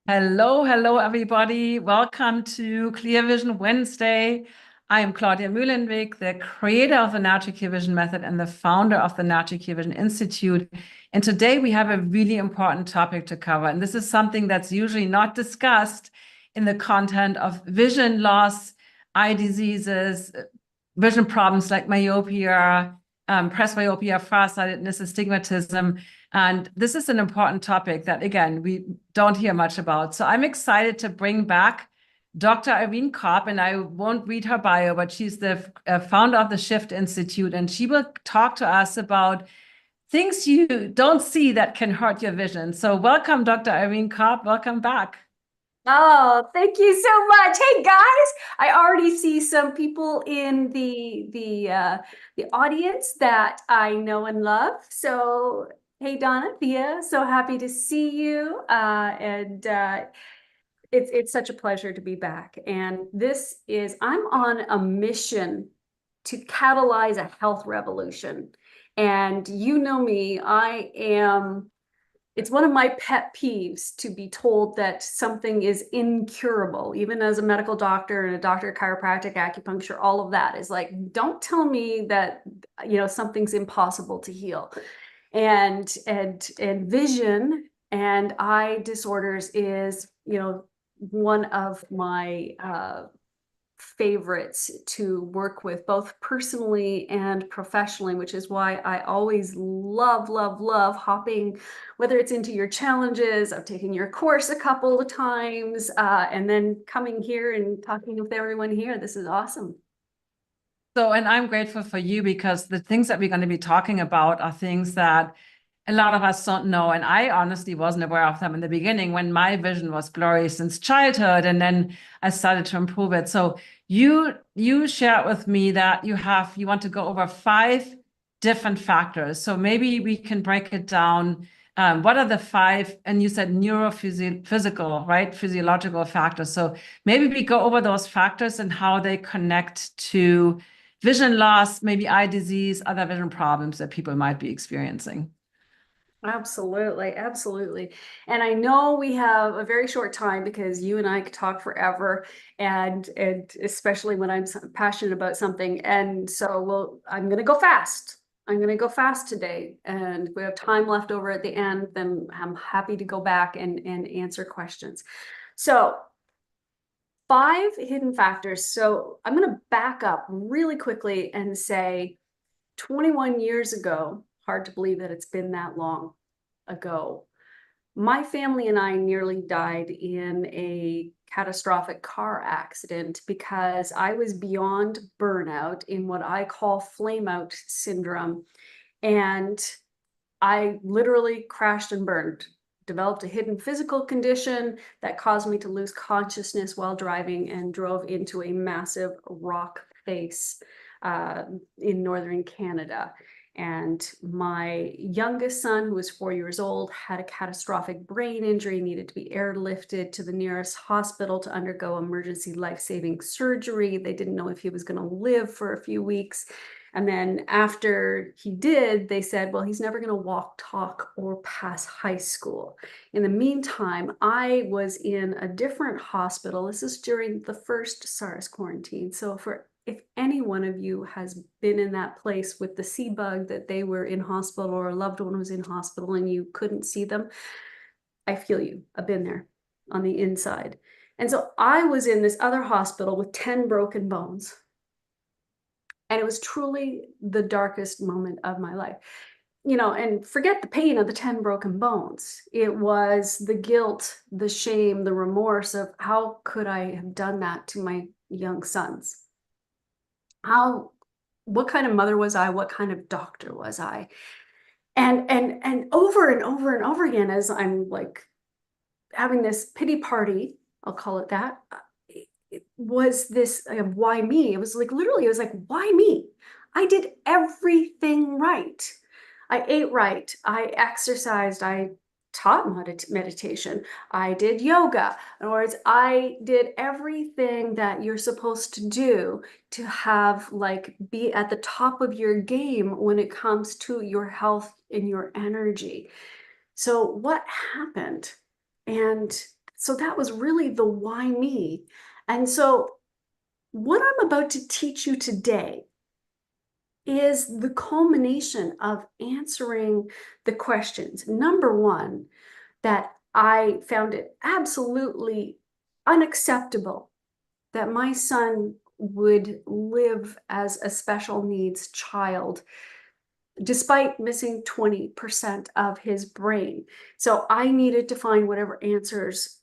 Hello, hello, everybody. Welcome to Clear Vision Wednesday. I am Claudia Mühlenweg, the creator of the Natural Clear Vision Method and the founder of the Natural Clear Vision Institute. And today we have a really important topic to cover. And this is something that's usually not discussed in the content of vision loss, eye diseases, vision problems like myopia, presbyopia, farsightedness, astigmatism. And this is an important topic that, again, we don't hear much about. So I'm excited to bring back Dr. Irene Cop, and I won't read her bio, but she's the founder of the Shift Institute, and she will talk to us about things you don't see that can hurt your vision. So welcome, Dr. Irene Cop. Welcome back. Oh, thank you so much. Hey guys, I already see some people in the audience that I know and love. So, hey Donna, Thea, so happy to see you. It's such a pleasure to be back. And I'm on a mission to catalyze a health revolution. And you know me, it's one of my pet peeves to be told that something is incurable, even as a medical doctor and a doctor of chiropractic, acupuncture, all of that is like, don't tell me that, something's impossible to heal. And vision and eye disorders is, one of my favorites to work with, both personally and professionally, which is why I always love hopping, whether it's into your challenges. I've taken your course a couple of times, and then coming here and talking with everyone here. This is awesome. So, and I'm grateful for you because the things that we're going to be talking about are things that a lot of us don't know. And I honestly wasn't aware of them in the beginning when my vision was blurry since childhood. And then I started to improve it. So you shared with me that you want to go over 5 different factors. So maybe we can break it down. What are the 5? And you said neurophysical, right? Physiological factors. So maybe we go over those factors and how they connect to vision loss, maybe eye disease, other vision problems that people might be experiencing. Absolutely, absolutely. And I know we have a very short time because you and I could talk forever, and especially when I'm passionate about something. And so I'm going to go fast. I'm going to go fast today. And if we have time left over at the end, then I'm happy to go back and answer questions. So 5 hidden factors. So I'm going to back up really quickly and say 21 years ago, hard to believe that it's been that long ago, my family and I nearly died in a catastrophic car accident because I was beyond burnout in what I call flame out syndrome. And I literally crashed and burned, developed a hidden physical condition that caused me to lose consciousness while driving and drove into a massive rock face in northern Canada. And my youngest son, who was 4 years old, had a catastrophic brain injury, needed to be airlifted to the nearest hospital to undergo emergency life-saving surgery. They didn't know if he was going to live for a few weeks. And then after he did, they said, well, he's never going to walk, talk, or pass high school. In the meantime, I was in a different hospital. This is during the first SARS quarantine. So if any one of you has been in that place with the sea bug, that they were in hospital or a loved one was in hospital and you couldn't see them, I feel you. I've been there on the inside. And so I was in this other hospital with 10 broken bones. And it was truly the darkest moment of my life. And forget the pain of the 10 broken bones. It was the guilt, the shame, the remorse of how could I have done that to my young sons? What kind of mother was I? What kind of doctor was I? And over and over and over again, as I'm like having this pity party, I'll call it that, it was this why me? It was like literally, it was like, why me? I did everything right. I ate right. I exercised. I taught meditation. I did yoga. In other words, I did everything that you're supposed to do to have be at the top of your game when it comes to your health and your energy. So what happened? And So that was really the why me. And so what I'm about to teach you today is the culmination of answering the questions. Number one, that I found it absolutely unacceptable that my son would live as a special needs child despite missing 20% of his brain. So I needed to find whatever answers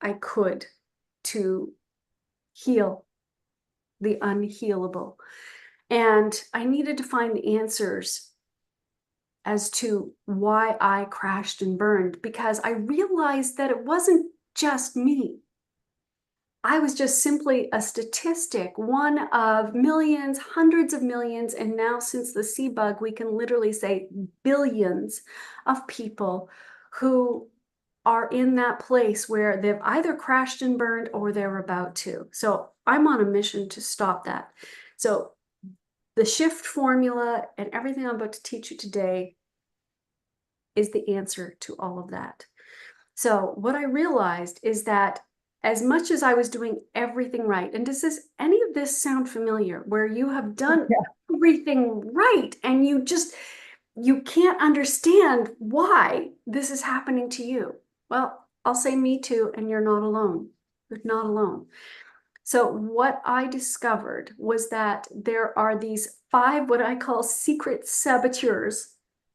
I could to heal the unhealable. And I needed to find the answers as to why I crashed and burned, because I realized that it wasn't just me. I was just simply a statistic, one of millions, hundreds of millions, and now since the sea bug, we can literally say billions of people who are in that place where they've either crashed and burned or they're about to. So I'm on a mission to stop that. So the shift formula and everything I'm about to teach you today is the answer to all of that. So what I realized is that as much as I was doing everything right, and does any of this sound familiar, where you have done everything right and you can't understand why this is happening to you? Well, I'll say me too, and you're not alone. You're not alone. So what I discovered was that there are these 5 what I call secret saboteurs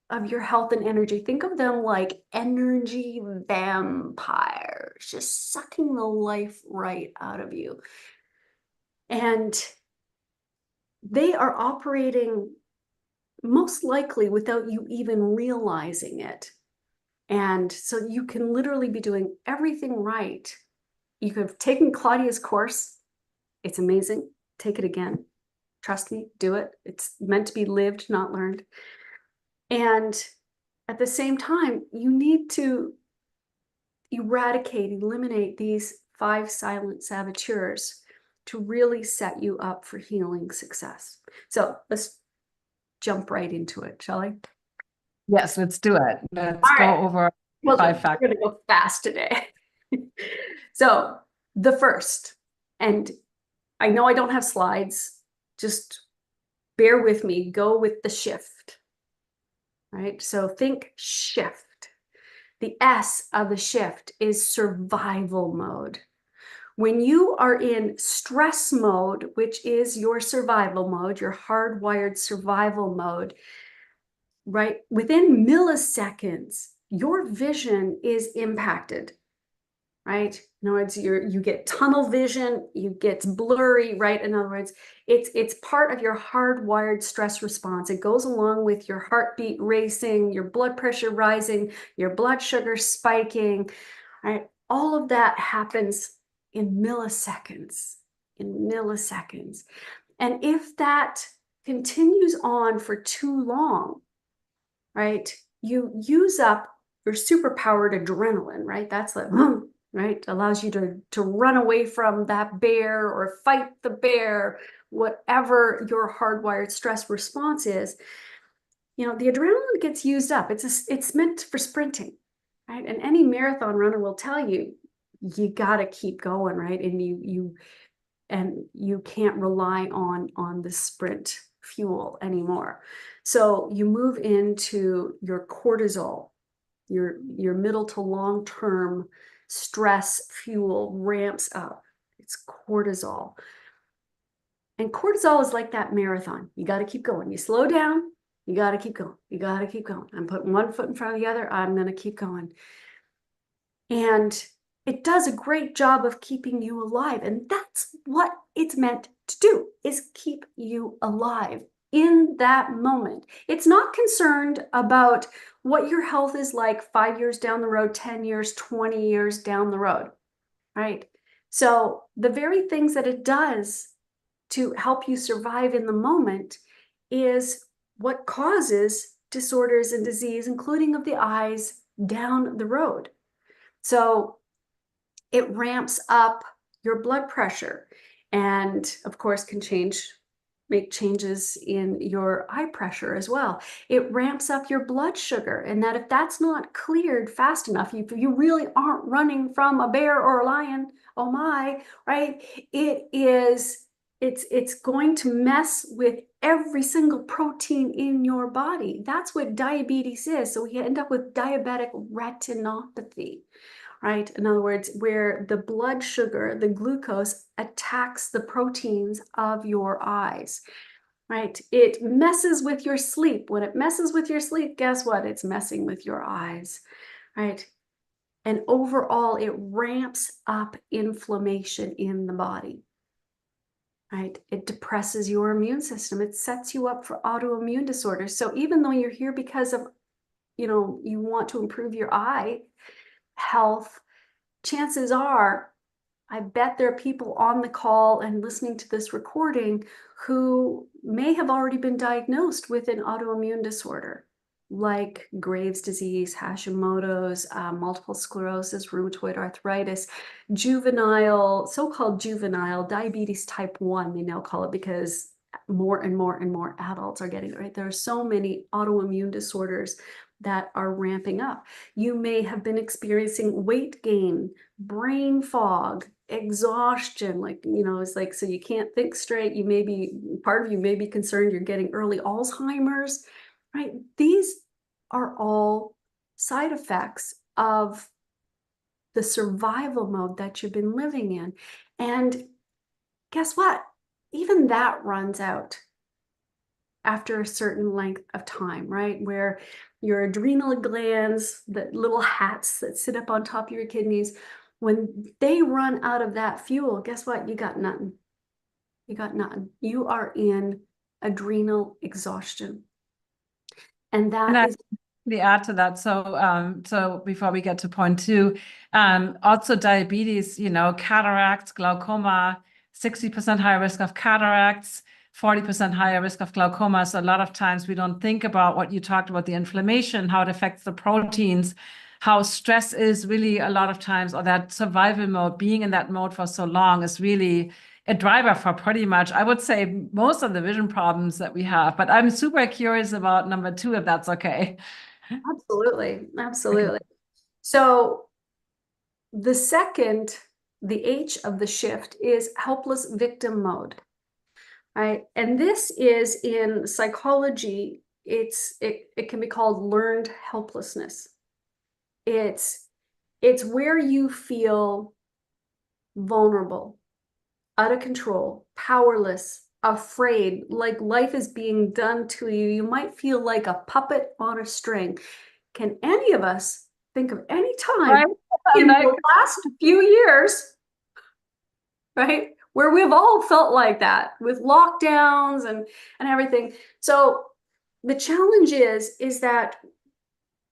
of your health and energy. Think of them like energy vampires, just sucking the life right out of you. And they are operating most likely without you even realizing it. And so you can literally be doing everything right. You could have taken Claudia's course. It's amazing. Take it again. Trust me, do it. It's meant to be lived, not learned. And at the same time, you need to eliminate these 5 silent saboteurs to really set you up for healing success. So let's jump right into it, shall I? Yes, let's do it. Let's All go right. over Well, 5 we're factors. going to go fast today. So the first, and I know I don't have slides, just bear with me, go with the shift, right? So think shift. The S of the shift is survival mode. When you are in stress mode, which is your survival mode, your hardwired survival mode, right? Within milliseconds, your vision is impacted, right? In other words, you get tunnel vision, you get blurry, right? In other words, it's part of your hardwired stress response. It goes along with your heartbeat racing, your blood pressure rising, your blood sugar spiking, right? All of that happens in milliseconds, And if that continues on for too long, right, you use up your superpowered adrenaline, right? That's like, right? Allows you to run away from that bear or fight the bear, whatever your hardwired stress response is. You know, the adrenaline gets used up. It's meant for sprinting, right? And any marathon runner will tell you, you got to keep going, right? And you can't rely on the sprint fuel anymore. So you move into your cortisol, your middle to long term stress fuel ramps up. It's cortisol. And cortisol is like that marathon. You got to keep going. You slow down, you got to keep going. You got to keep going. I'm putting one foot in front of the other. I'm going to keep going. And it does a great job of keeping you alive. And that's what it's meant to do, is keep you alive in that moment. It's not concerned about what your health is like 5 years down the road, 10 years, 20 years down the road, right? So the very things that it does to help you survive in the moment is what causes disorders and disease, including of the eyes, down the road. So it ramps up your blood pressure and, of course, can change make changes in your eye pressure as well. It ramps up your blood sugar, and that if that's not cleared fast enough, if you really aren't running from a bear or a lion, oh my, right? It's going to mess with every single protein in your body. That's what diabetes is. So we end up with diabetic retinopathy, right? In other words, where the blood sugar, the glucose, attacks the proteins of your eyes, right? It messes with your sleep. When it messes with your sleep, guess what? It's messing with your eyes, right? And overall, it ramps up inflammation in the body, right? It depresses your immune system. It sets you up for autoimmune disorders. So even though you're here because of, you want to improve your eye health, chances are, I bet there are people on the call and listening to this recording who may have already been diagnosed with an autoimmune disorder like Graves' disease, Hashimoto's, multiple sclerosis, rheumatoid arthritis, so-called juvenile diabetes type 1, they now call it, because more and more and more adults are getting it, right? There are so many autoimmune disorders that are ramping up. You may have been experiencing weight gain, brain fog, exhaustion, it's like, so you can't think straight. Part of you may be concerned you're getting early Alzheimer's, right? These are all side effects of the survival mode that you've been living in. And guess what? Even that runs out after a certain length of time, right? Where your adrenal glands, the little hats that sit up on top of your kidneys, when they run out of that fuel, guess what? You got nothing. You got nothing. You are in adrenal exhaustion. And that is the add to that. So before we get to point two, also diabetes, cataracts, glaucoma, 60% higher risk of cataracts, 40% higher risk of glaucoma. So a lot of times we don't think about what you talked about, the inflammation, how it affects the proteins, how stress is really a lot of times, or that survival mode, being in that mode for so long is really a driver for pretty much, I would say, most of the vision problems that we have. But I'm super curious about number two, if that's okay. Absolutely. Absolutely. So the H of the shift is helpless victim mode, right? And this is, in psychology, it can be called learned helplessness. It's where you feel vulnerable, out of control, powerless, afraid, like life is being done to you. You might feel like a puppet on a string. Can any of us think of any time in the last few years, right, where we've all felt like that with lockdowns and everything? So the challenge is that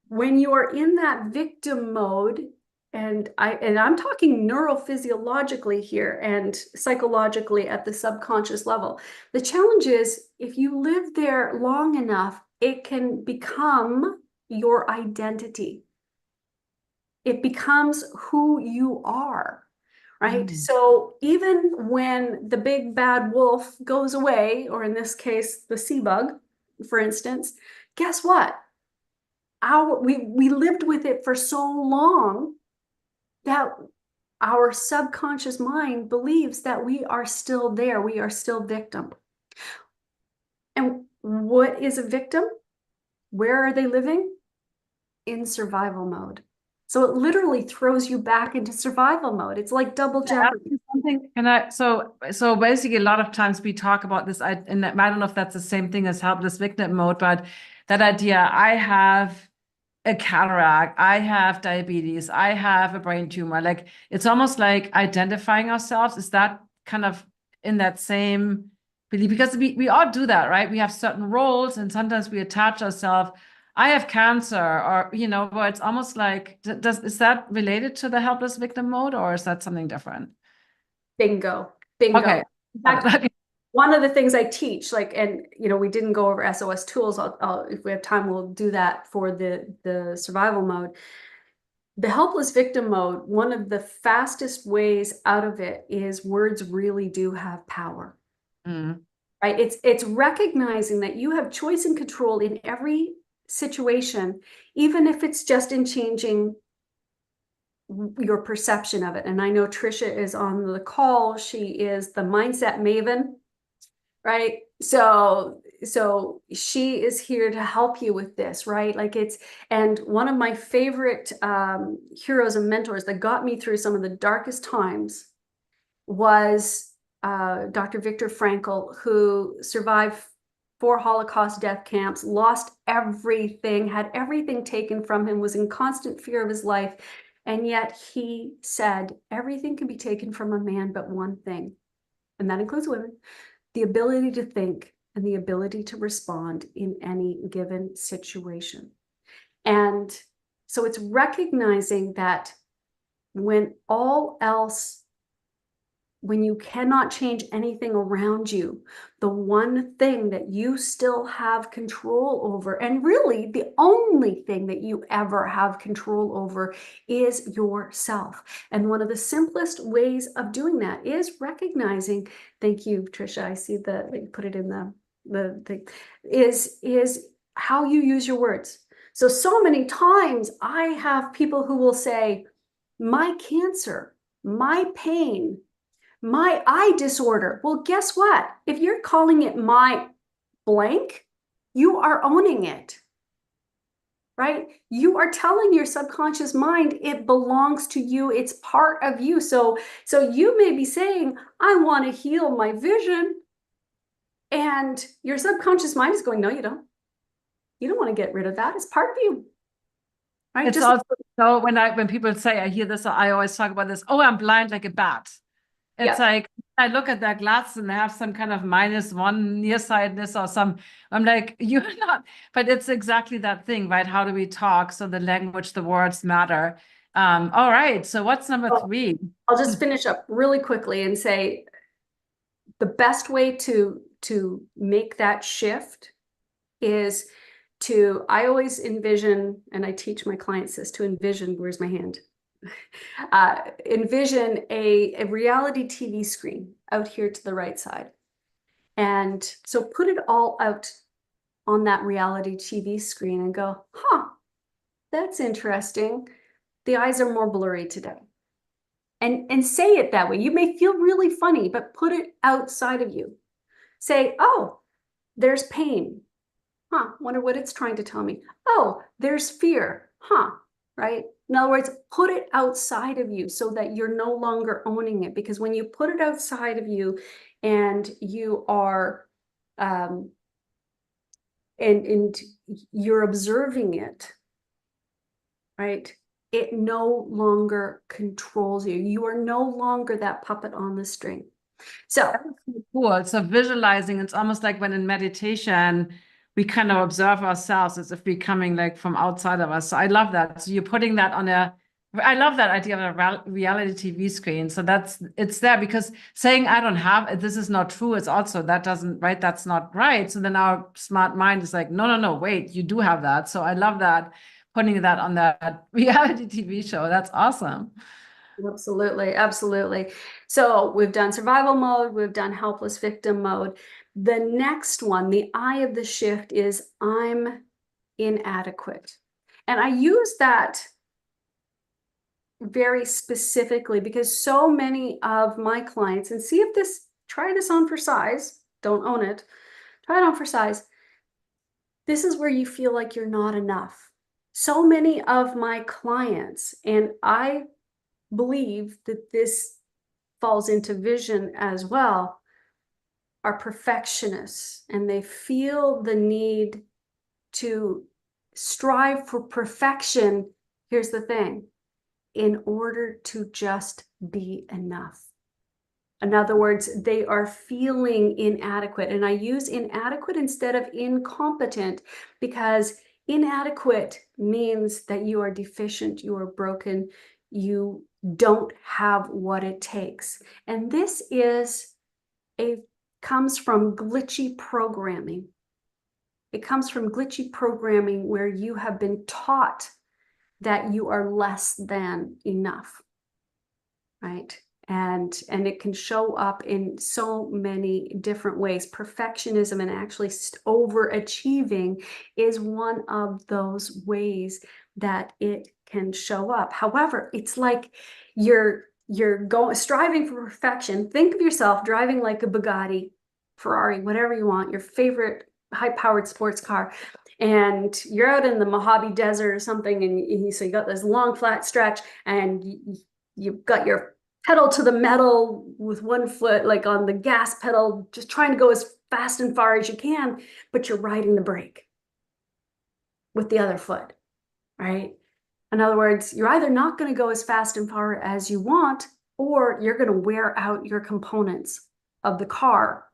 when you are in that victim mode, and I'm talking neurophysiologically here and psychologically at the subconscious level, the challenge is, if you live there long enough, it can become your identity. It becomes who you are, right? So even when the big bad wolf goes away, or in this case, the sea bug, for instance, guess what? We lived with it for so long that our subconscious mind believes that we are still there. We are still victim. And what is a victim? Where are they living? In survival mode. So it literally throws you back into survival mode. It's like double jeopardy. So basically, a lot of times we talk about this, and I don't know if that's the same thing as helpless victim mode, but that idea, I have a cataract, I have diabetes, I have a brain tumor. Like, it's almost like identifying ourselves. Is that kind of in that same belief? Because we all do that, right? We have certain roles, and sometimes we attach ourselves. I have cancer, or where it's almost like, is that related to the helpless victim mode, or is that something different? Bingo. Okay. In fact, one of the things I teach, and we didn't go over SOS tools. If we have time, we'll do that for the survival mode. The helpless victim mode, one of the fastest ways out of it is, words really do have power. right? It's recognizing that you have choice and control in every situation, even if it's just in changing your perception of it. And I know Trisha is on the call. She is the mindset maven, right? So she is here to help you with this, right? Like and one of my favorite heroes and mentors that got me through some of the darkest times was Dr. Viktor Frankl, who survived 4 Holocaust death camps, lost everything, had everything taken from him, was in constant fear of his life. And yet he said, everything can be taken from a man, but one thing, and that includes women, the ability to think and the ability to respond in any given situation. And so it's recognizing that when you cannot change anything around you, the one thing that you still have control over, and really the only thing that you ever have control over, is yourself. And one of the simplest ways of doing that is recognizing, thank you, Trisha, I see that you put it in the thing, is how you use your words. So many times I have people who will say, my cancer, my pain, my eye disorder. Well, guess what? If you're calling it my blank, you are owning it, right? You are telling your subconscious mind it belongs to you. It's part of you. So you may be saying, I want to heal my vision. And your subconscious mind is going, no, you don't. You don't want to get rid of that. It's part of you. Right? It's also so when people say, I hear this, I always talk about this, oh, I'm blind like a bat. It's like, I look at their glasses and they have some kind of -1 nearsightedness or some, I'm like, you're not, but it's exactly that thing, right? How do we talk? So the language, the words matter. All right. So what's number 3? I'll just finish up really quickly and say the best way to make that shift is I always envision, and I teach my clients this, to envision, where's my hand? Envision a reality TV screen out here to the right side. And so put it all out on that reality TV screen and go, that's interesting. The eyes are more blurry today. And say it that way. You may feel really funny, but put it outside of you. Say, oh, there's pain. Wonder what it's trying to tell me. Oh, there's fear. Right? In other words, put it outside of you so that you're no longer owning it. Because when you put it outside of you and you are, and you're observing it, right? It no longer controls you. You are no longer that puppet on the string. So cool. So visualizing, it's almost like when in meditation, we kind of observe ourselves as if we're coming like from outside of us. So I love that. So you're putting that on I love that idea of a reality TV screen. So it's there, because saying I don't have, this is not true. It's also, that doesn't, right? That's not right. So then our smart mind is like, no, wait, you do have that. So I love that, putting that on that reality TV show. That's awesome. Absolutely. Absolutely. So we've done survival mode. We've done helpless victim mode. The next one, the I of the shift, is I'm inadequate. And I use that very specifically because so many of my clients, and see if try this on for size, don't own it, try it on for size. This is where you feel like you're not enough. So many of my clients, and I believe that this falls into vision as well, are perfectionists, and they feel the need to strive for perfection. Here's the thing, in order to just be enough. In other words, they are feeling inadequate. And I use inadequate instead of incompetent, because inadequate means that you are deficient, you are broken, you don't have what it takes. And this comes from glitchy programming. It comes from glitchy programming where you have been taught that you are less than enough, right? And it can show up in so many different ways. Perfectionism and actually overachieving is one of those ways that it can show up. However, it's like you're striving for perfection. Think of yourself driving like a Bugatti, Ferrari, whatever you want, your favorite high-powered sports car, and you're out in the Mojave Desert or something, and so you got this long flat stretch, and you've got your pedal to the metal with one foot like on the gas pedal, just trying to go as fast and far as you can, but you're riding the brake with the other foot, right? In other words, you're either not going to go as fast and far as you want, or you're going to wear out your components of the car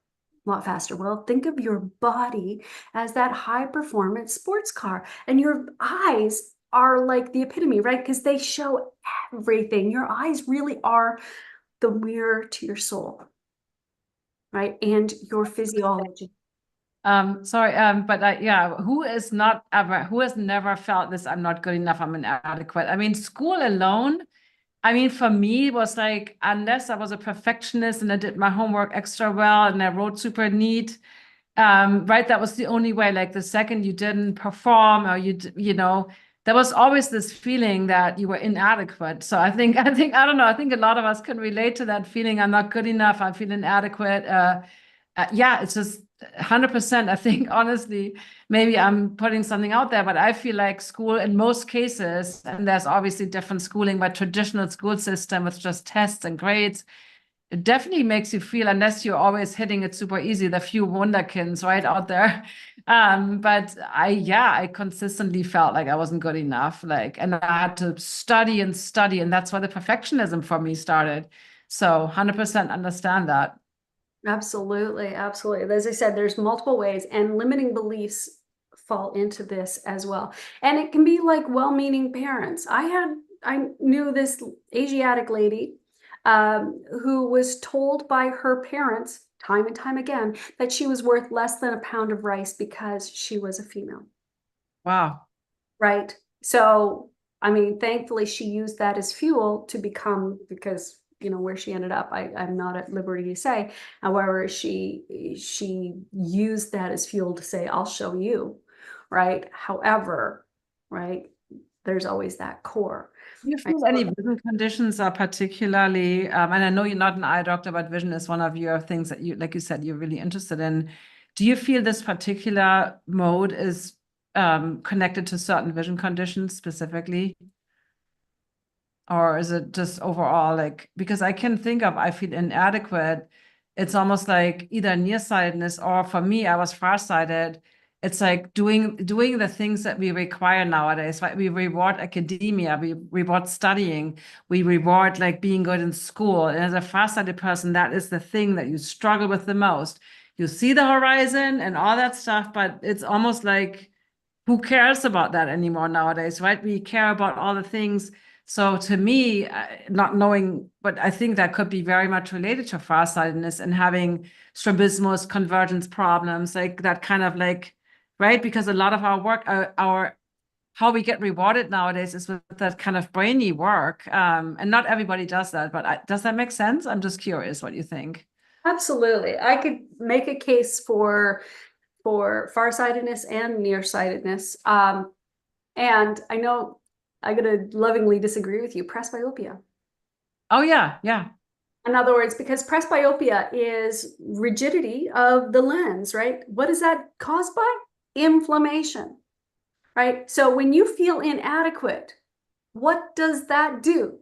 a lot faster. Well, think of your body as that high performance sports car, and your eyes are like the epitome, right? Because they show everything. Your eyes really are the mirror to your soul, right? And your physiology. Sorry, but yeah, who has never felt this, I'm not good enough, I'm inadequate? I mean, school alone, I mean, for me, it was like, unless I was a perfectionist and I did my homework extra well and I wrote super neat, right, that was the only way. Like the second you didn't perform, or you know, there was always this feeling that you were inadequate. So I think, I don't know, I think a lot of us can relate to that feeling. I'm not good enough, I feel inadequate. Yeah, it's just 100%. I think, honestly, maybe I'm putting something out there, but I feel like school in most cases, and there's obviously different schooling, but traditional school system with just tests and grades, it definitely makes you feel, unless you're always hitting it super easy, the few wunderkinds right out there. But I consistently felt like I wasn't good enough. Like, and I had to study and study, and that's why the perfectionism for me started. So 100% understand that. Absolutely, absolutely. As I said, there's multiple ways, and limiting beliefs fall into this as well. And it can be like well-meaning parents. I knew this Asiatic lady who was told by her parents time and time again that she was worth less than a pound of rice because she was a female. Wow. Right. So, I mean, thankfully she used that as fuel to become, because where she ended up, I'm not at liberty to say. However, she used that as fuel to say, I'll show you. Right. However, right, there's always that core. Do you Right? feel any vision conditions are particularly, and I know you're not an eye doctor, but vision is one of your things that you, like you said, you're really interested in. Do you feel this particular mode is connected to certain vision conditions specifically? Or is it just overall, like, because I can think of, I feel inadequate. It's almost like either nearsightedness, or for me, I was farsighted. It's like doing the things that we require nowadays, right? We reward academia, we reward studying, we reward like being good in school. And as a farsighted person, that is the thing that you struggle with the most. You see the horizon and all that stuff, but it's almost like, who cares about that anymore nowadays, right? We care about all the things. So to me, not knowing, but I think that could be very much related to farsightedness and having strabismus, convergence problems, like that kind of like, right? Because a lot of our work, our how we get rewarded nowadays is with that kind of brainy work. And not everybody does that, but does that make sense? I'm just curious what you think. Absolutely. I could make a case for farsightedness and nearsightedness. And I know I'm going to lovingly disagree with you. Presbyopia. Oh yeah, yeah. In other words, because presbyopia is rigidity of the lens, right? What is that caused by? Inflammation, right? So when you feel inadequate, what does that do?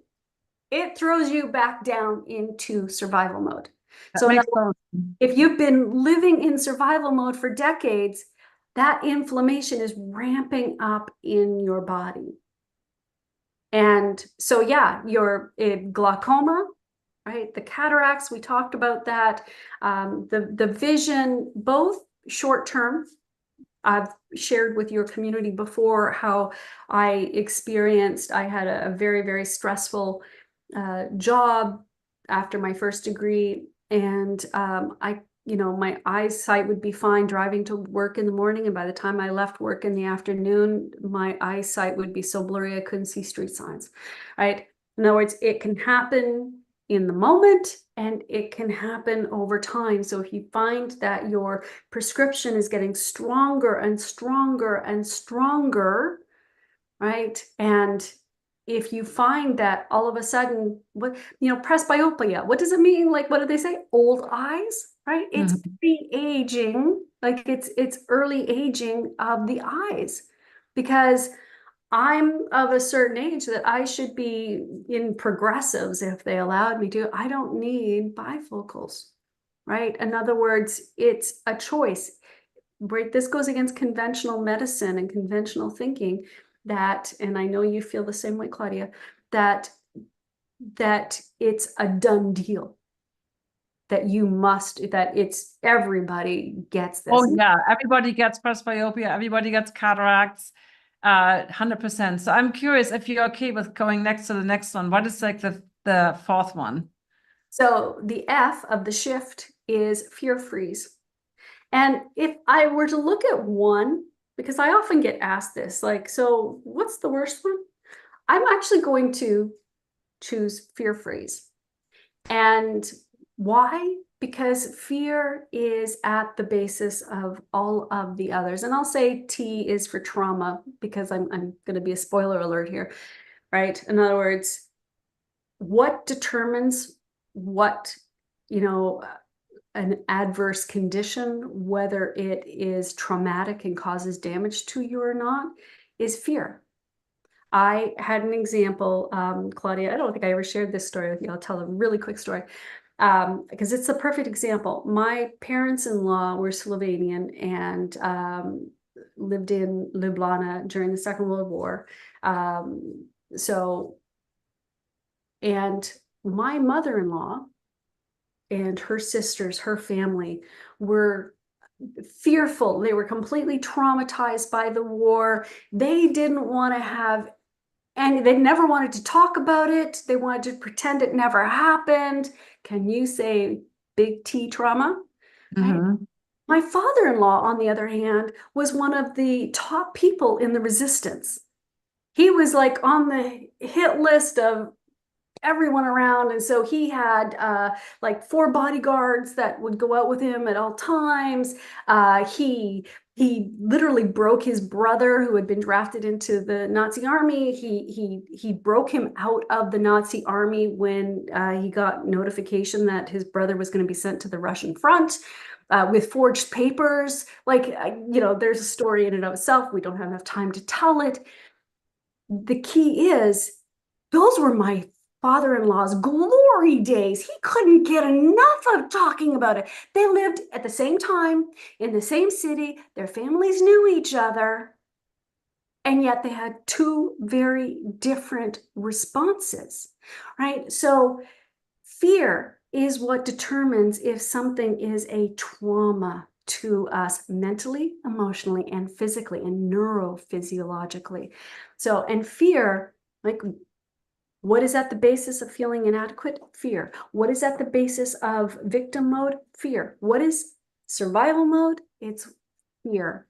It throws you back down into survival mode. That So makes sense. if you've been living in survival mode for decades, that inflammation is ramping up in your body. And so, yeah, your glaucoma, right? The cataracts, we talked about that. The vision, both short term. I've shared with your community before how I had a very, very stressful job after my first degree. And my eyesight would be fine driving to work in the morning. And by the time I left work in the afternoon, my eyesight would be so blurry I couldn't see street signs, right? In other words, it can happen in the moment, and it can happen over time. So if you find that your prescription is getting stronger and stronger and stronger, right? And if you find that all of a sudden, what, presbyopia, what does it mean? Like, what do they say? Old eyes, right? It's pre-aging, like it's early aging of the eyes, because I'm of a certain age that I should be in progressives if they allowed me to. I don't need bifocals, right? In other words, it's a choice, right? This goes against conventional medicine and conventional thinking that, and I know you feel the same way, Claudia, that it's a done deal, that it's everybody gets this. Oh yeah, everybody gets presbyopia, everybody gets cataracts, 100%. So I'm curious if you're okay with going next to the next one. What is like the fourth one? So the F of the shift is fear freeze. And if I were to look at one, because I often get asked this, like, so what's the worst one? I'm actually going to choose fear freeze. And why? Because fear is at the basis of all of the others. And I'll say T is for trauma, because I'm going to be a spoiler alert here, right? In other words, what determines what, an adverse condition, whether it is traumatic and causes damage to you or not, is fear. I had an example, Claudia, I don't think I ever shared this story with you. I'll tell a really quick story, because it's a perfect example. My parents-in-law were Slovenian and lived in Ljubljana during the Second World War. And my mother-in-law and her sisters, her family, were fearful. They were completely traumatized by the war. They didn't want to have, and they never wanted to talk about it. They wanted to pretend it never happened. Can you say big T trauma? Right? My father-in-law, on the other hand, was one of the top people in the resistance. He was like on the hit list of everyone around, and so he had like 4 bodyguards that would go out with him at all times. He literally broke his brother, who had been drafted into the Nazi army. He broke him out of the Nazi army when he got notification that his brother was going to be sent to the Russian front. With forged papers. Like, there's a story in and of itself. We don't have enough time to tell it. The key is, those were my father-in-law's glory days. He couldn't get enough of talking about it. They lived at the same time, in the same city. Their families knew each other. And yet they had 2 very different responses, right? So fear is what determines if something is a trauma to us mentally, emotionally, and physically, and neurophysiologically. So, and fear, like, what is at the basis of feeling inadequate? Fear. What is at the basis of victim mode? Fear. What is survival mode? It's fear.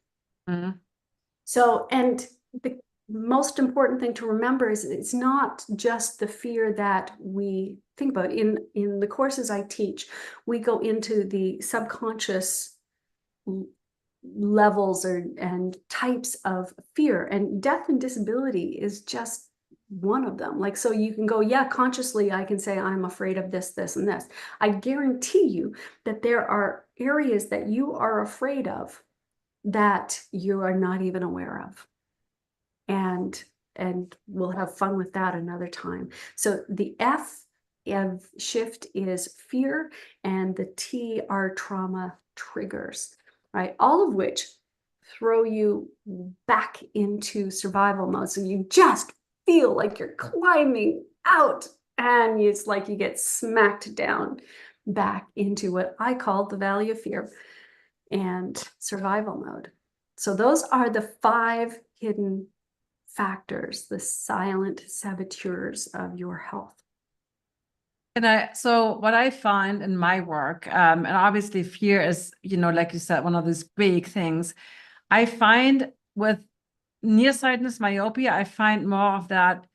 So, and the most important thing to remember is it's not just the fear that we think about. In the courses I teach, we go into the subconscious levels and types of fear, and death and disability is just one of them. Like, so you can go, yeah, consciously I can say I'm afraid of this, this, and this. I guarantee you that there are areas that you are afraid of that you are not even aware of. And we'll have fun with that another time. So the F of shift is fear, and the T are trauma triggers, right? All of which throw you back into survival mode. So you just feel like you're climbing out, and it's like you get smacked down back into what I call the valley of fear and survival mode. So those are the 5 hidden factors, the silent saboteurs of your health. So what I find in my work, and obviously fear is, like you said, one of these big things. I find with nearsightedness, myopia, I find more of that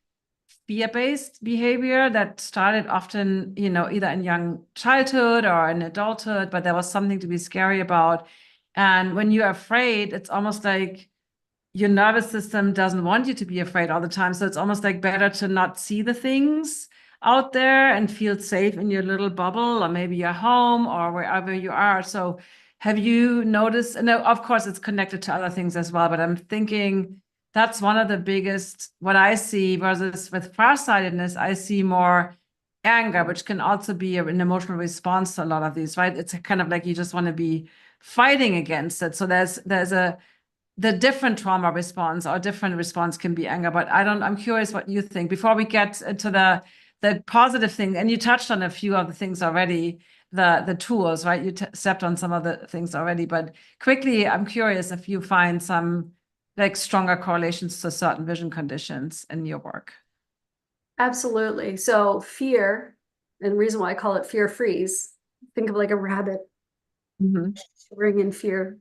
fear-based behavior that started often, either in young childhood or in adulthood, but there was something to be scary about. And when you're afraid, it's almost like your nervous system doesn't want you to be afraid all the time. So it's almost like better to not see the things out there and feel safe in your little bubble, or maybe your home or wherever you are. So have you noticed, and of course it's connected to other things as well, but I'm thinking that's one of the biggest, what I see versus with farsightedness, I see more anger, which can also be an emotional response to a lot of these, right? It's kind of like you just want to be fighting against it. So there's the different trauma response or different response can be anger, but I'm curious what you think before we get into the positive thing. And you touched on a few of the things already, the tools, right? You stepped on some of the things already, but quickly, I'm curious if you find some like stronger correlations to certain vision conditions in your work. Absolutely. So fear, and the reason why I call it fear freeze, think of like a rabbit shivering in fear,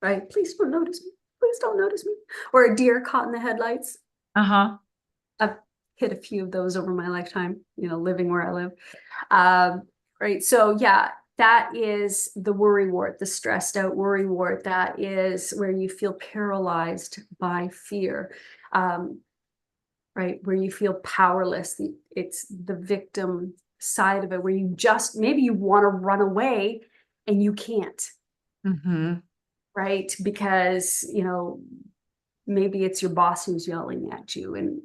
right? Please don't notice me. Please don't notice me. Or a deer caught in the headlights. Uh-huh. I've hit a few of those over my lifetime, living where I live. Right. So yeah, that is the worry wart, the stressed out worry wart. That is where you feel paralyzed by fear. Right, where you feel powerless. It's the victim side of it, where maybe you want to run away and you can't. Right, because maybe it's your boss who's yelling at you, and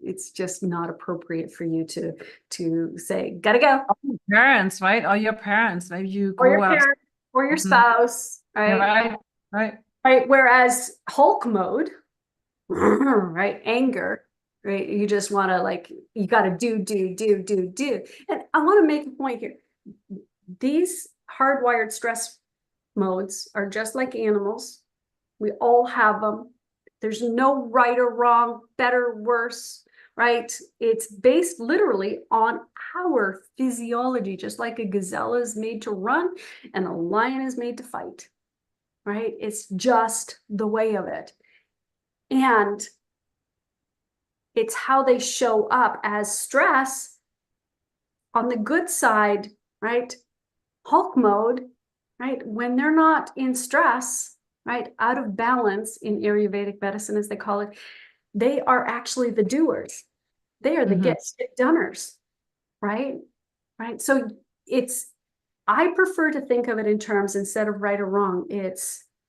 it's just not appropriate for you to say, gotta go. Parents, right? Or your parents, maybe you Or grew your up. parent, or your spouse, right? Right. Whereas Hulk mode, right, anger, right, you just want to you got to do. And I want to make a point here. These hardwired stress modes are just like animals. We all have them. There's no right or wrong, better, worse, right? It's based literally on our physiology, just like a gazelle is made to run and a lion is made to fight, right? It's just the way of it. And it's how they show up as stress on the good side, right? Hulk mode, right? When they're not in stress, right? Out of balance in Ayurvedic medicine, as they call it, they are actually the doers. They are the get doners, right? Right. So I prefer to think of it in terms, instead of right or wrong,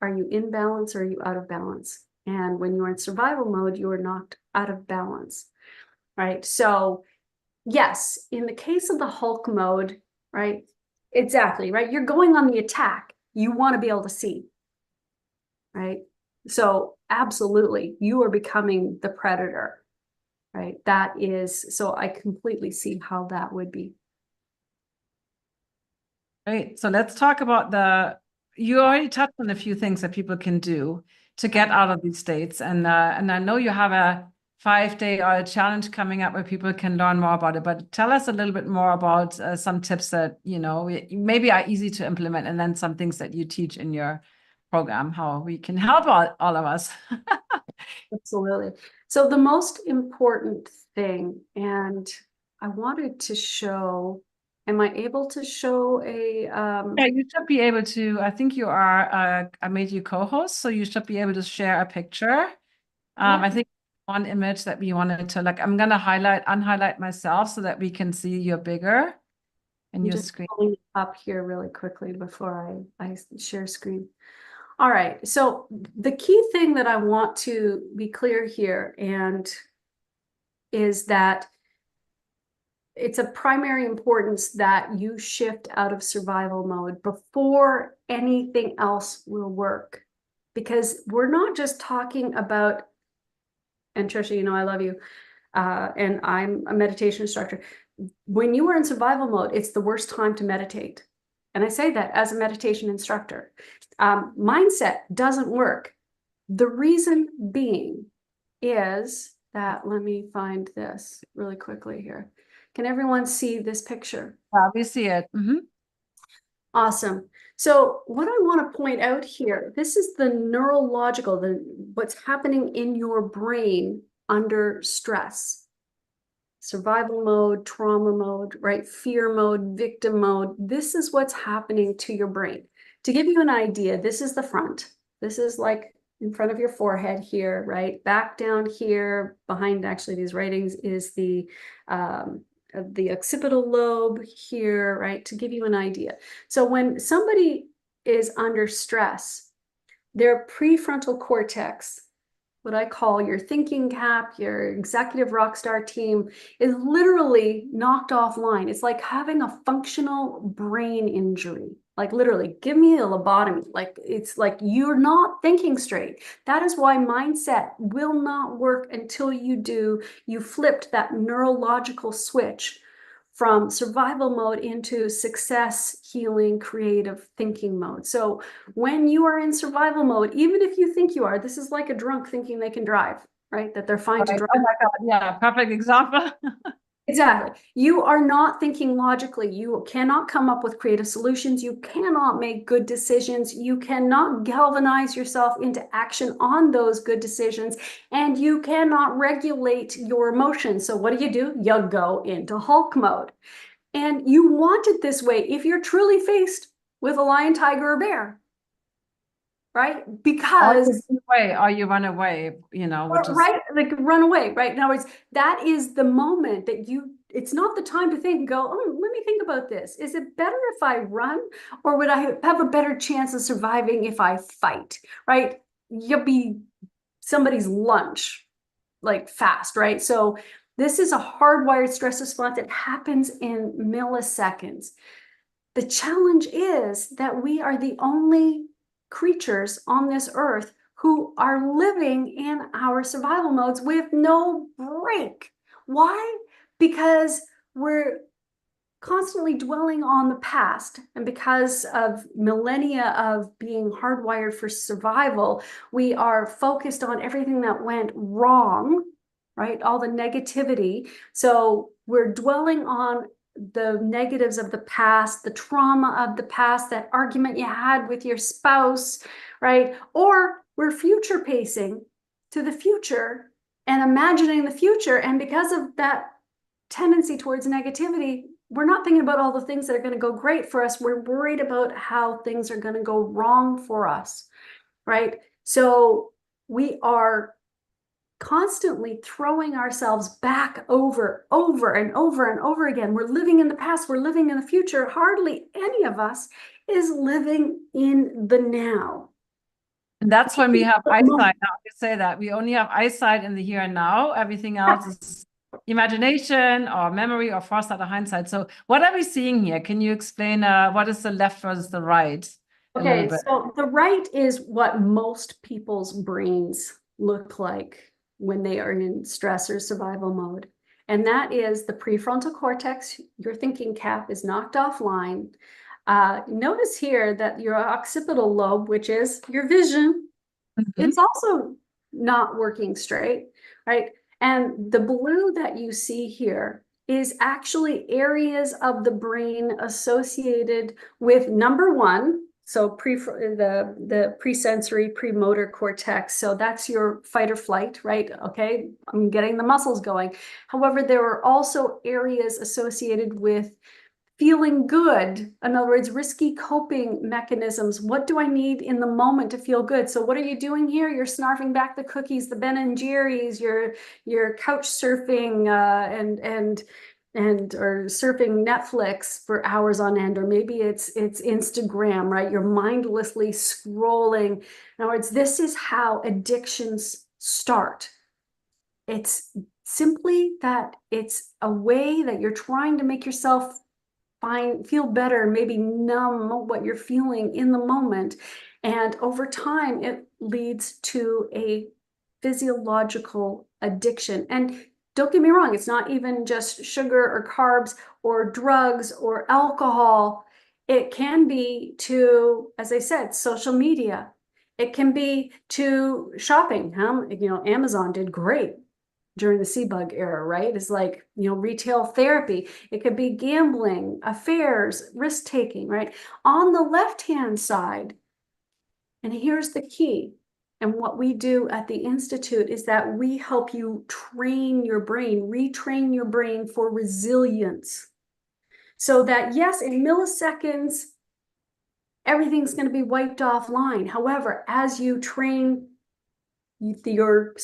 are you in balance or are you out of balance? And when you're in survival mode, you are knocked out of balance, right? So yes, in the case of the Hulk mode, right? Exactly, right? You're going on the attack. You want to be able to see, right? So absolutely, you are becoming the predator, right? So I completely see how that would be. Great. So let's talk about you already touched on a few things that people can do to get out of these states. And I know you have a 5-day or a challenge coming up where people can learn more about it, but tell us a little bit more about some tips that, maybe are easy to implement, and then some things that you teach in your program, how we can help all of us. Absolutely. So the most important thing, and I wanted to show, am I able to show a... Yeah, you should be able to, I think you are, I made you co-host, so you should be able to share a picture. I think one image that we wanted to, I'm going to unhighlight myself so that we can see you bigger in your just screen. pulling it up here really quickly before I share screen. All right, so the key thing that I want to be clear here is that it's a primary importance that you shift out of survival mode before anything else will work. Because we're not just talking about, and Trisha, I love you, and I'm a meditation instructor. When you are in survival mode, it's the worst time to meditate. And I say that as a meditation instructor. Mindset doesn't work. The reason being is that, let me find this really quickly here. Can everyone see this picture? We see it. Awesome. So what I want to point out here, this is the neurological, what's happening in your brain under stress. survival mode, trauma mode, right? Fear mode, victim mode. This is what's happening to your brain. To give you an idea, this is the front. This is like in front of your forehead here, right? Back down here, behind actually these writings is the occipital lobe here, right? To give you an idea. So when somebody is under stress, their prefrontal cortex, what I call your thinking cap, your executive rock star team, is literally knocked offline. It's like having a functional brain injury. Like literally, give me a lobotomy. Like it's like you're not thinking straight. That is why mindset will not work until you flipped that neurological switch from survival mode into success, healing, creative thinking mode. So when you are in survival mode, even if you think you are, this is like a drunk thinking they can drive, right? That they're fine to drive. Oh my God. Yeah, perfect example. Exactly. You are not thinking logically. You cannot come up with creative solutions. You cannot make good decisions. You cannot galvanize yourself into action on those good decisions. And you cannot regulate your emotions. So what do? You go into Hulk mode. And you want it this way if you're truly faced with a lion, tiger, or bear, right? Because or you run away, which is right, like run away, right? In other words, that is the moment that it's not the time to think and go, oh, let me think about this. Is it better if I run, or would I have a better chance of surviving if I fight, right? You'll be somebody's lunch, like fast, right? So this is a hardwired stress response that happens in milliseconds. The challenge is that we are the only creatures on this earth who are living in our survival modes with no break. Why? Because we're constantly dwelling on the past, and because of millennia of being hardwired for survival, we are focused on everything that went wrong, right? All the negativity. So we're dwelling on the negatives of the past, the trauma of the past, that argument you had with your spouse, right? Or we're future pacing to the future and imagining the future. And because of that tendency towards negativity, we're not thinking about all the things that are going to go great for us. We're worried about how things are going to go wrong for us, right? So we are constantly throwing ourselves back over and over again. We're living in the past, we're living in the future. Hardly any of us is living in the now. And that's when we have eyesight. Now you say that we only have eyesight in the here and now. Everything else is imagination or memory or foresight or hindsight. So what are we seeing here? Can you explain what is the left versus the right? Okay, so the right is what most people's brains look like when they are in stress or survival mode. And that is the prefrontal cortex, your thinking cap is knocked offline. Notice here that your occipital lobe, which is your vision, it's also not working straight, right? And the blue that you see here is actually areas of the brain associated with number one, so the presensory premotor cortex. So that's your fight or flight, right? Okay, I'm getting the muscles going. However, there are also areas associated with feeling good. In other words, risky coping mechanisms. What do I need in the moment to feel good? So what are you doing here? You're snarfing back the cookies, the Ben and Jerry's, you're couch surfing and or surfing Netflix for hours on end, or maybe it's Instagram, right? You're mindlessly scrolling. In other words, this is how addictions start. It's simply that it's a way that you're trying to make yourself feel better, maybe numb what you're feeling in the moment. And over time, it leads to a physiological addiction. And don't get me wrong, it's not even just sugar or carbs or drugs or alcohol. It can be to, as I said, social media. It can be to shopping. Amazon did great during the C-Bug era, right? It's like, retail therapy. It could be gambling, affairs, risk-taking, right? On the left-hand side, and here's the key, And what we do at the Institute is that we help you train your brain, retrain your brain for resilience. So that, yes, in milliseconds, everything's going to be wiped offline. However, as you train your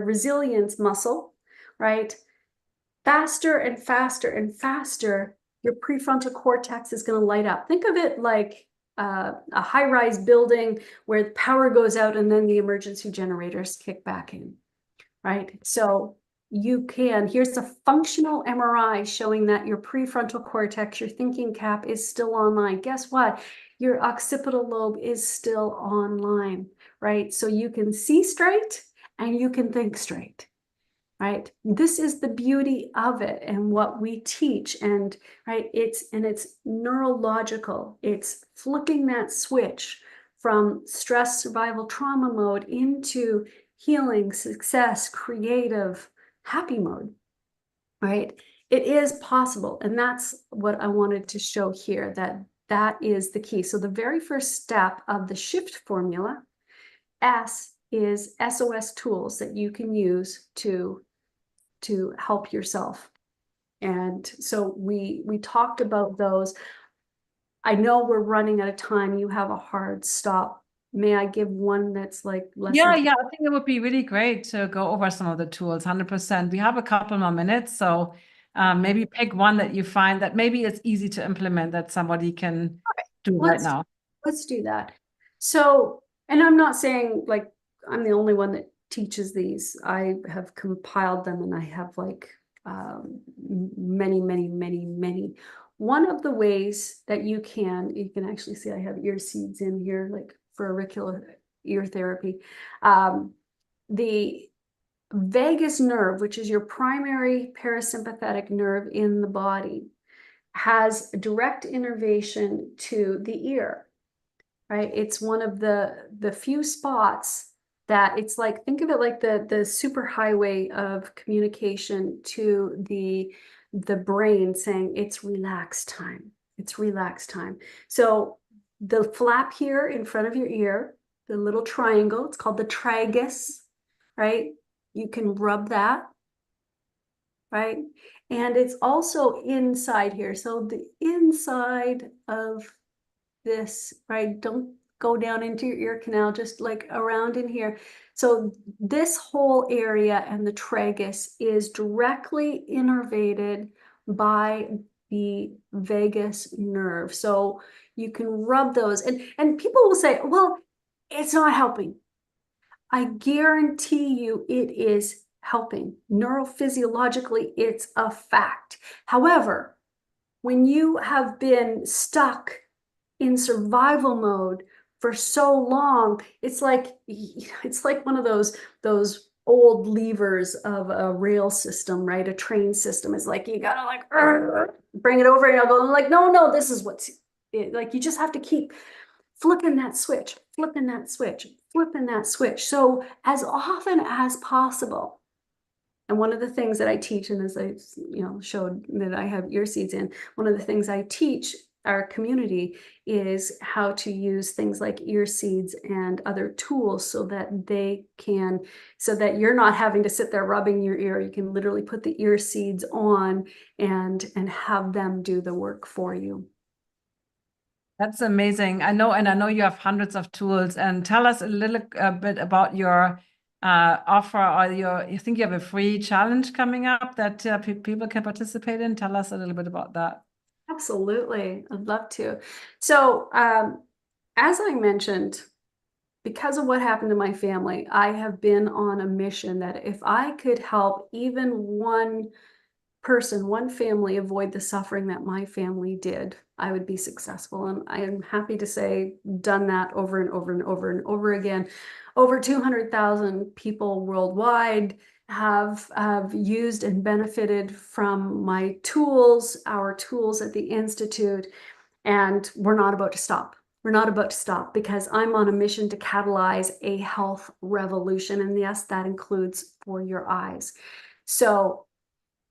resilience muscle, right, faster and faster and faster, your prefrontal cortex is going to light up. Think of it like a high-rise building where the power goes out and then the emergency generators kick back in, right? So here's a functional MRI showing that your prefrontal cortex, your thinking cap, is still online. Guess what? Your occipital lobe is still online, right? So you can see straight and you can think straight. Right? This is the beauty of it and what we teach. And right, it's neurological. It's flipping that switch from stress, survival, trauma mode into healing, success, creative, happy mode. Right? It is possible. And that's what I wanted to show here, that is the key. So the very first step of the SHIFT formula, S, is SOS tools that you can use to help yourself. And so we talked about those. I know we're running out of time. You have a hard stop. May I give one that's like less Yeah, than yeah, I think it would be really great to go over some of the tools, 100%. We have a couple more minutes, so maybe pick one that you find that maybe it's easy to implement that somebody can do right now. Let's do that. So, and I'm not saying like I'm the only one that teaches these. I have compiled them and I have like many, many, many, many. One of the ways that you can actually see I have ear seeds in here, like for auricular ear therapy. The vagus nerve, which is your primary parasympathetic nerve in the body, has direct innervation to the ear, right? It's one of the few spots that it's like, think of it like the super highway of communication to the brain saying it's relax time. It's relax time. So the flap here in front of your ear, the little triangle, it's called the tragus, right? You can rub that, right? And it's also inside here. So the inside of this, right? Don't go down into your ear canal, just like around in here. So this whole area and the tragus is directly innervated by the vagus nerve. So you can rub those, and people will say, well, it's not helping. I guarantee you it is helping. Neurophysiologically, it's a fact. However, when you have been stuck in survival mode for so long, it's like one of those old levers of a rail system, right? A train system is like, you gotta like bring it over, and I'll go like, no, this is what's it. Like, you just have to keep flipping that switch, flipping that switch, flipping that switch. So as often as possible. And one of the things that I teach, and as I showed that I have ear seeds in, one of the things I teach our community is how to use things like ear seeds and other tools so that you're not having to sit there rubbing your ear. You can literally put the ear seeds on and have them do the work for you. That's amazing. I know you have hundreds of tools, and tell us a little bit about your offer, or you think you have a free challenge coming up that people can participate in. Tell us a little bit about that. Absolutely. I'd love to. So, as I mentioned, because of what happened to my family, I have been on a mission that if I could help even one person, one family avoid the suffering that my family did, I would be successful. And I am happy to say, done that over and over and over and over again. Over 200,000 people worldwide have used and benefited from my tools, our tools at the Institute, and we're not about to stop. We're not about to stop because I'm on a mission to catalyze a health revolution. And yes, that includes for your eyes. So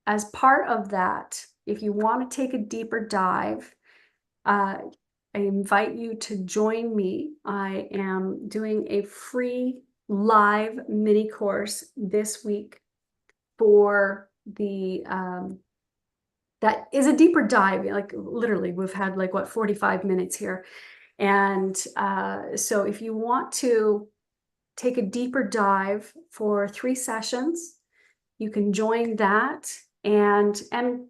as part of that, if you want to take a deeper dive, I invite you to join me. I am doing a free live mini course this week for the that is a deeper dive. Like literally, we've had like what 45 minutes here, and so if you want to take a deeper dive for 3 sessions, you can join that. And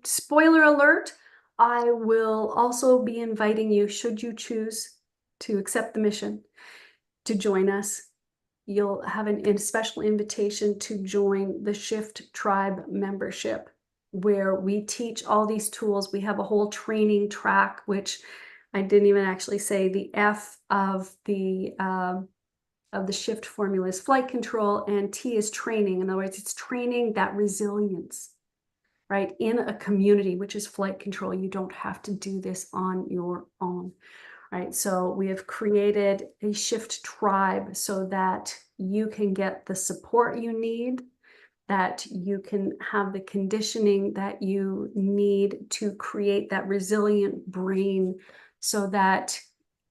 spoiler alert, I will also be inviting you, should you choose to accept the mission, to join us. You'll have a special invitation to join the Shift Tribe membership, where we teach all these tools. We have a whole training track, which I didn't even actually say. The F of the shift formula is flight control, and T is training. In other words, it's training that resilience, right? In a community, which is flight control. You don't have to do this on your own, right? So we have created a Shift Tribe so that you can get the support you need, that you can have the conditioning that you need to create that resilient brain, so that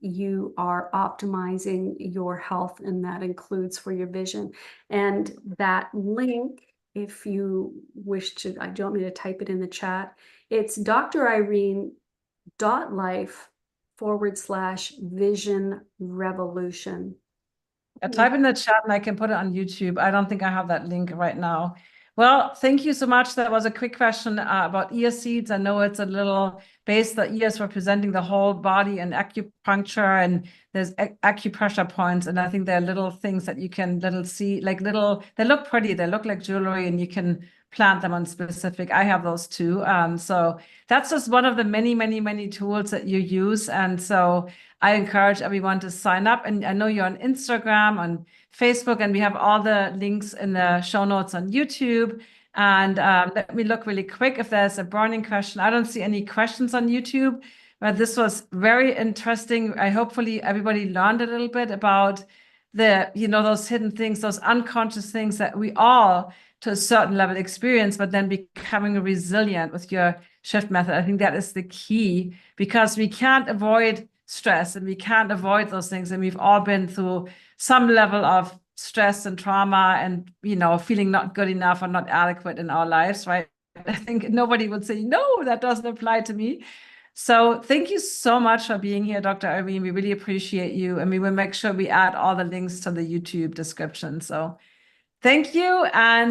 you are optimizing your health, and that includes for your vision. And that link, if you wish to, I don't want me to type it in the chat, it's drirene.life/vision revolution. Type in the chat and I can put it on YouTube. I don't think I have that link right now. Well, thank you so much. That was a quick question about ear seeds. I know it's a little based, the ears representing the whole body, and acupuncture, and there's acupressure points. And I think there are little things that you can see, like little, they look pretty, they look like jewelry, and you can plant them on specific. I have those too. So that's just one of the many, many, many tools that you use. And so I encourage everyone to sign up. And I know you're on Instagram, on Facebook, and we have all the links in the show notes on YouTube. And let me look really quick if there's a burning question. I don't see any questions on YouTube, but this was very interesting. Hopefully everybody learned a little bit about the, those hidden things, those unconscious things that we all, to a certain level, experience, but then becoming resilient with your shift method. I think that is the key, because we can't avoid stress and we can't avoid those things. And we've all been through some level of stress and trauma and, feeling not good enough or not adequate in our lives, right? I think nobody would say, no, that doesn't apply to me. So thank you so much for being here, Dr. Irene. We really appreciate you. And we will make sure we add all the links to the YouTube description. So thank you. And